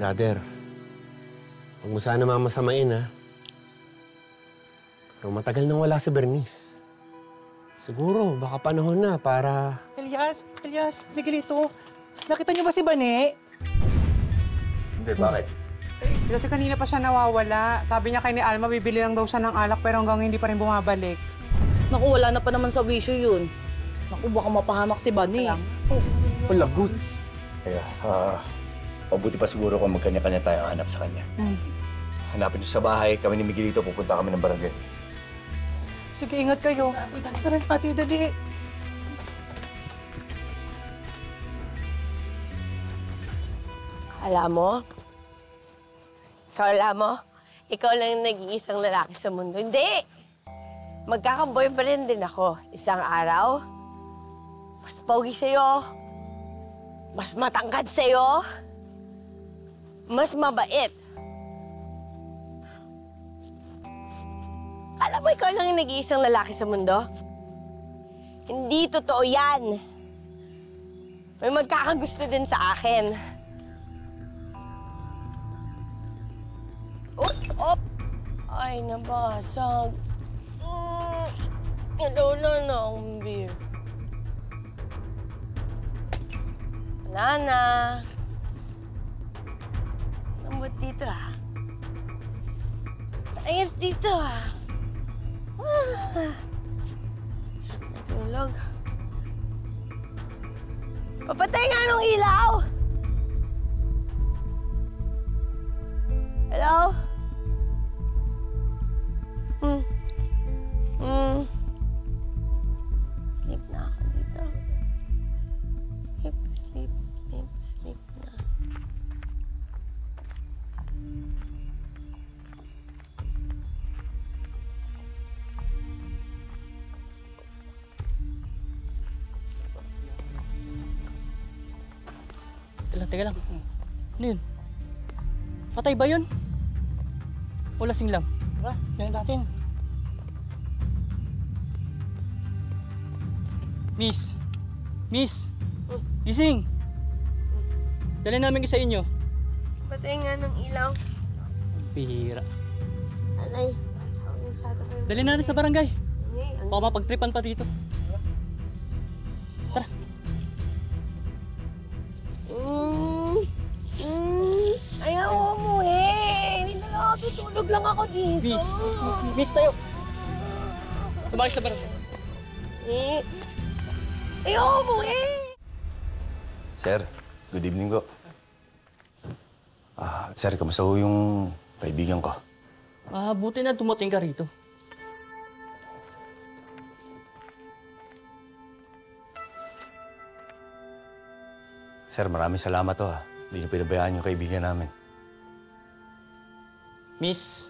Brother, huwag mo sana mamasamain, ha? Pero matagal nang wala si Bernice. Siguro, baka panahon na para... Elias, Miguelito, nakita niyo ba si Bane? Hindi, bakit? Kasi kanina pa siya nawawala. Sabi niya kay ni Alma, bibili lang daw siya ng alak pero hanggang hindi pa rin bumabalik. Naku, wala na pa naman sa wisyo yun. Naku, baka mapahamak si Bane. lagot. Kaya, mabuti pa siguro kung magkanya-kanya tayo hanap sa kanya. Hanapin niyo sa bahay, kami ni Miguelito, pupunta kami ng barangay. Sige, ingat kayo. Tara, ate, dali. Alam mo, ikaw lang yung nag-iisang lalaki sa mundo. Hindi! Magkaka-boyfriend din ako. Isang araw, mas pogi sa'yo, mas matangkad sa'yo, mas mabait. Alam mo, ikaw lang yung nag-iisang lalaki sa mundo? Hindi totoo yan. May magkakagusto din sa akin. Op! Ay, nabasag. Wala na akong beer. Wala na. Lambot dito, ah. Ayos dito, ah. Sarap na tulog. Papatay nga nung ilaw! Hello? Sleep na ako dito. Sleep na. Teka lang. Ano yun? Patay ba yun? O lasing lang? Tara, yan natin. Miss! Gising! Dali namin isa inyo. Patay nga ng ilaw. Pihira. Alay. Dali natin sa barangay. Ang Baka mapagtripan pa dito. Tara. Ayaw mo eh. Hindi na lang ako tutulog lang ako dito. Miss tayo. Sumakay sa barangay. Ayaw mo eh. Sir, good evening ko. Sir, kamusta ho yung kaibigan ko? Buti na dumating ka rito. Sir, maraming salamat ho, ha. Hindi niyo pinabayaan yung kaibigan namin. Miss!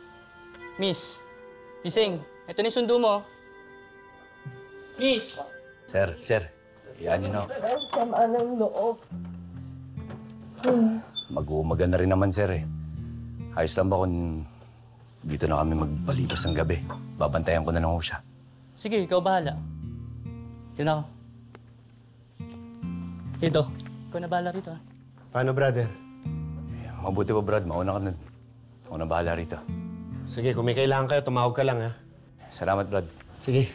Gising! Ito na yung sundo mo. Miss! Sir, yan niyo na. Sama ng loob. Mag-uumaga na rin naman, sir, eh. Ayos lang ba kung dito na kami magpalibas ng gabi? Babantayan ko na lang ho siya. Sige, ikaw bahala. Yun ako. Ito, ikaw na bahala rito, ha? Paano, brother? Mabuti pa, Brad. Mauna ka nun. Ako na bahala rito. Sige, kung may kailangan kayo, tumawag ka lang, ha? Salamat, Brad. Sige.